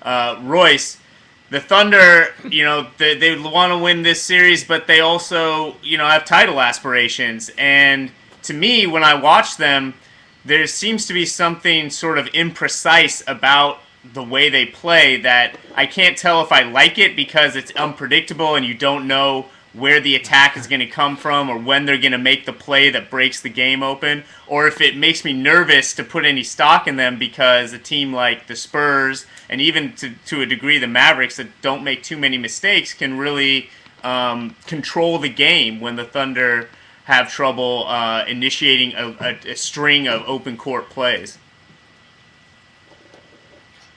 Royce, the Thunder, they want to win this series, but they also, have title aspirations. And to me, when I watch them, there seems to be something sort of imprecise about the way they play that I can't tell if I like it because it's unpredictable and you don't know where the attack is going to come from or when they're going to make the play that breaks the game open, or if it makes me nervous to put any stock in them because a team like the Spurs and even to a degree the Mavericks that don't make too many mistakes can really control the game when the Thunder have trouble initiating a string of open court plays.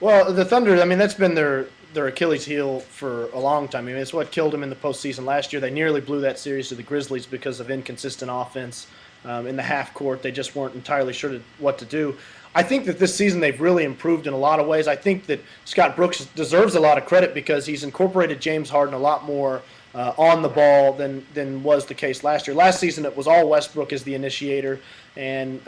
Well, the Thunder, I mean, that's been their Achilles heel for a long time. I mean, it's what killed them in the postseason last year. They nearly blew that series to the Grizzlies because of inconsistent offense in the half court. They just weren't entirely sure what to do. I think that this season they've really improved in a lot of ways. I think that Scott Brooks deserves a lot of credit because he's incorporated James Harden a lot more on the ball than was the case last year. Last season it was all Westbrook as the initiator, and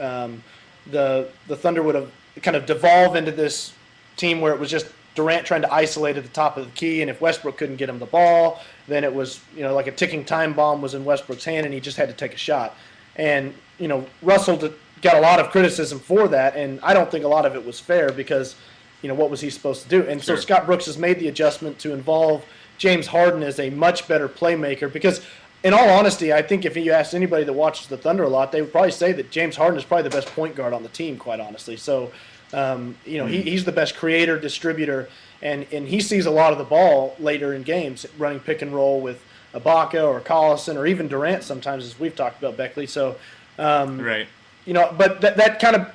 the Thunder would have kind of devolved into this team where it was just Durant trying to isolate at the top of the key, and if Westbrook couldn't get him the ball, then it was, like a ticking time bomb was in Westbrook's hand, and he just had to take a shot. And, Russell got a lot of criticism for that, and I don't think a lot of it was fair because, what was he supposed to do? And so Scott Brooks has made the adjustment to involve James Harden as a much better playmaker because, in all honesty, I think if you asked anybody that watches the Thunder a lot, they would probably say that James Harden is probably the best point guard on the team, quite honestly. So, he's the best creator, distributor, and he sees a lot of the ball later in games, running pick and roll with Ibaka or Collison or even Durant sometimes, as we've talked about Beckley. So, right. But that kind of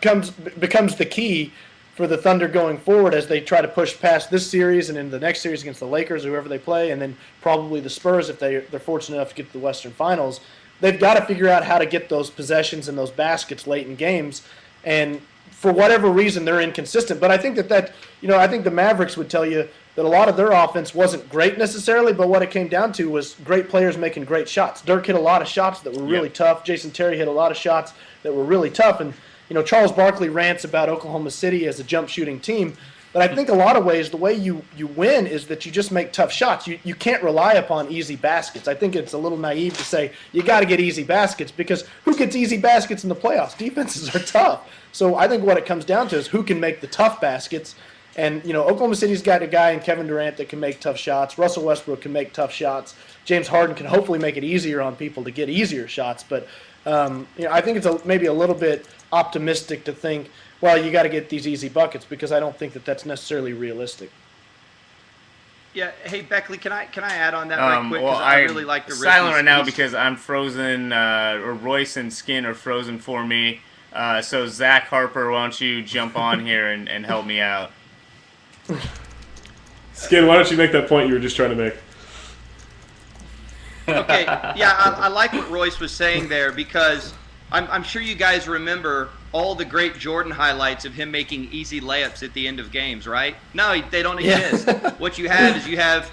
becomes the key for the Thunder going forward as they try to push past this series and into the next series against the Lakers, whoever they play, and then probably the Spurs if they're fortunate enough to get to the Western Finals. They've got to figure out how to get those possessions and those baskets late in games, and for whatever reason, they're inconsistent. But I think I think the Mavericks would tell you that a lot of their offense wasn't great necessarily, but what it came down to was great players making great shots. Dirk hit a lot of shots that were really tough. Jason Terry hit a lot of shots that were really tough. And, Charles Barkley rants about Oklahoma City as a jump shooting team. But I think a lot of ways the way you win is that you just make tough shots. You can't rely upon easy baskets. I think it's a little naive to say you got to get easy baskets because who gets easy baskets in the playoffs? Defenses are tough. So I think what it comes down to is who can make the tough baskets. And, Oklahoma City's got a guy in Kevin Durant that can make tough shots. Russell Westbrook can make tough shots. James Harden can hopefully make it easier on people to get easier shots. But, I think it's maybe a little bit optimistic to think, well, you got to get these easy buckets because I don't think that that's necessarily realistic. Yeah. Hey, Beckley, can I add on that right quick? Well, I really like the silent right now because I'm frozen, or Royce and Skin are frozen for me. So Zach Harper, why don't you jump on here and help me out? Skin, why don't you make that point you were just trying to make? Okay. Yeah, I like what Royce was saying there because I'm sure you guys remember all the great Jordan highlights of him making easy layups at the end of games, right? No, they don't exist. What you have is you have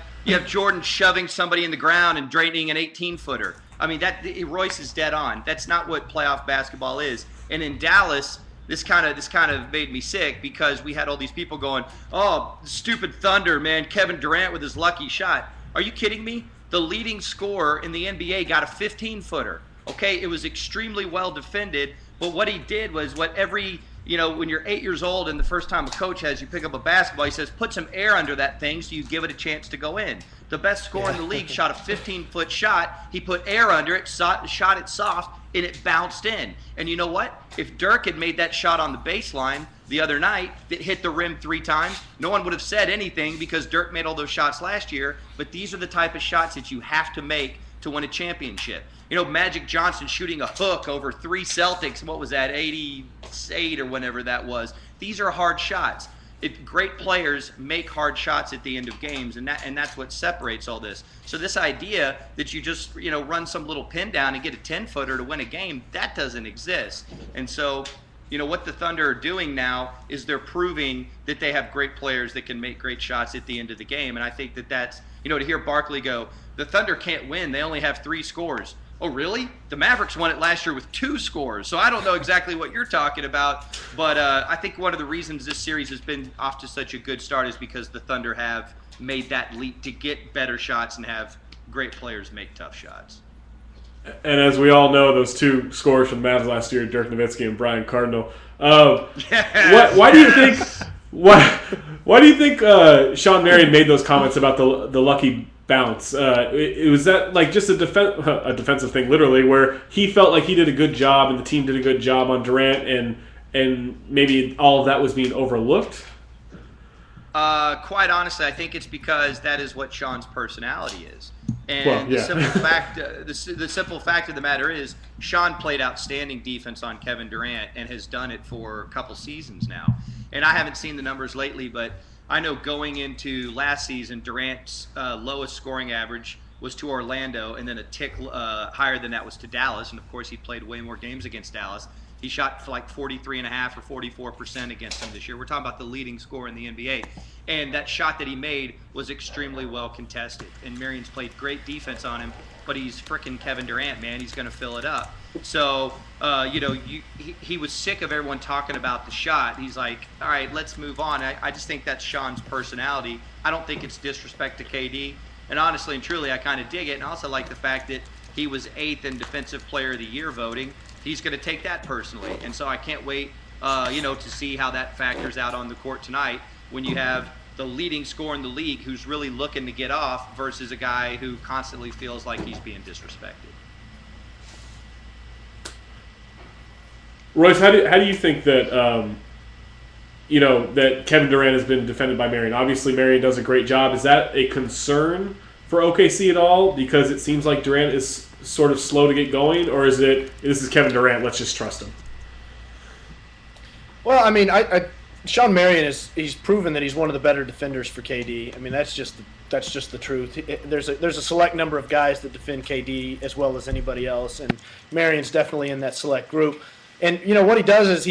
Jordan shoving somebody in the ground and draining an 18-footer. I mean, Royce is dead on. That's not what playoff basketball is. And in Dallas, this kind of made me sick because we had all these people going, "Oh, stupid Thunder, man! Kevin Durant with his lucky shot." Are you kidding me? The leading scorer in the NBA got a 15-footer. Okay, it was extremely well defended, but what he did was what every, when you're 8 years old and the first time a coach has you pick up a basketball, he says, put some air under that thing so you give it a chance to go in. The best scorer in the league shot a 15-foot shot. He put air under it, shot it soft, and it bounced in. And you know what? If Dirk had made that shot on the baseline the other night that hit the rim 3 times, no one would have said anything because Dirk made all those shots last year. But these are the type of shots that you have to make to win a championship. Magic Johnson shooting a hook over 3 Celtics. What was that, 88 or whenever that was. These are hard shots. Great players make hard shots at the end of games, and that's what separates all this. So this idea that you just run some little pin down and get a 10-footer to win a game, that doesn't exist. And so what the Thunder are doing now is they're proving that they have great players that can make great shots at the end of the game. And I think that's to hear Barkley go, the Thunder can't win. They only have 3 scores. Oh, really? The Mavericks won it last year with 2 scores, so I don't know exactly what you're talking about. But I think one of the reasons this series has been off to such a good start is because the Thunder have made that leap to get better shots and have great players make tough shots. And as we all know, those 2 scores from the Mavs last year, Dirk Nowitzki and Brian Cardinal. Why do you think? Why do you think Sean Marion made those comments about the lucky bounce? Was that like just a defensive thing, literally, where he felt like he did a good job and the team did a good job on Durant, and maybe all of that was being overlooked? Quite honestly, I think it's because that is what Sean's personality is. And the simple fact of the matter is, Sean played outstanding defense on Kevin Durant and has done it for a couple seasons now. And I haven't seen the numbers lately, but I know going into last season, Durant's lowest scoring average was to Orlando, and then a tick higher than that was to Dallas. And of course, he played way more games against Dallas. He shot for like 43.5 or 44% against them this year. We're talking about the leading scorer in the NBA. And that shot that he made was extremely well contested. And Marion's played great defense on him, but he's freaking Kevin Durant, man. He's going to fill it up. So, he was sick of everyone talking about the shot. He's like, all right, let's move on. I just think that's Sean's personality. I don't think it's disrespect to KD. And honestly and truly, I kind of dig it. And I also like the fact that he was 8th in Defensive Player of the Year voting. He's going to take that personally. And so I can't wait, to see how that factors out on the court tonight when you have the leading scorer in the league who's really looking to get off versus a guy who constantly feels like he's being disrespected. Royce, how do you think that that Kevin Durant has been defended by Marion? Obviously, Marion does a great job. Is that a concern for OKC at all? Because it seems like Durant is sort of slow to get going, or is it this is Kevin Durant, let's just trust him? Well, I mean, Sean Marion he's proven that he's one of the better defenders for KD. I mean, that's just the truth. There's a select number of guys that defend KD as well as anybody else, and Marion's definitely in that select group. And what he does is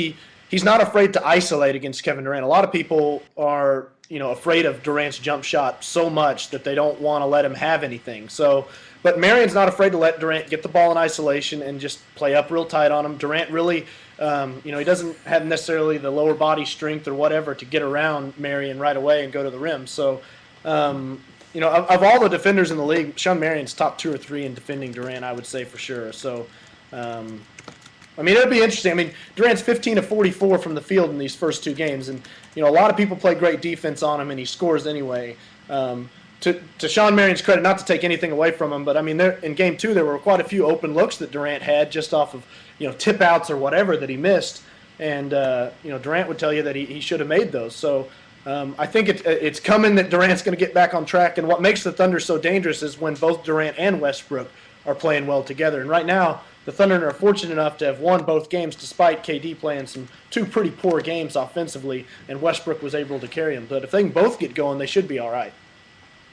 he's not afraid to isolate against Kevin Durant. A lot of people are afraid of Durant's jump shot so much that they don't want to let him have anything. But Marion's not afraid to let Durant get the ball in isolation and just play up real tight on him. Durant really, he doesn't have necessarily the lower body strength or whatever to get around Marion right away and go to the rim. So, of all the defenders in the league, Sean Marion's top 2 or 3 in defending Durant, I would say for sure. So, it'll be interesting. I mean, Durant's 15 of 44 from the field in these first 2 games, and a lot of people play great defense on him, and he scores anyway. To Sean Marion's credit, not to take anything away from him, but I mean, in Game 2 there were quite a few open looks that Durant had just off of tip outs or whatever that he missed, and Durant would tell you that he should have made those. So I think it's coming that Durant's going to get back on track, and what makes the Thunder so dangerous is when both Durant and Westbrook are playing well together. And right now, the Thunder are fortunate enough to have won both games despite KD playing 2 pretty poor games offensively, and Westbrook was able to carry them. But if they can both get going, they should be all right.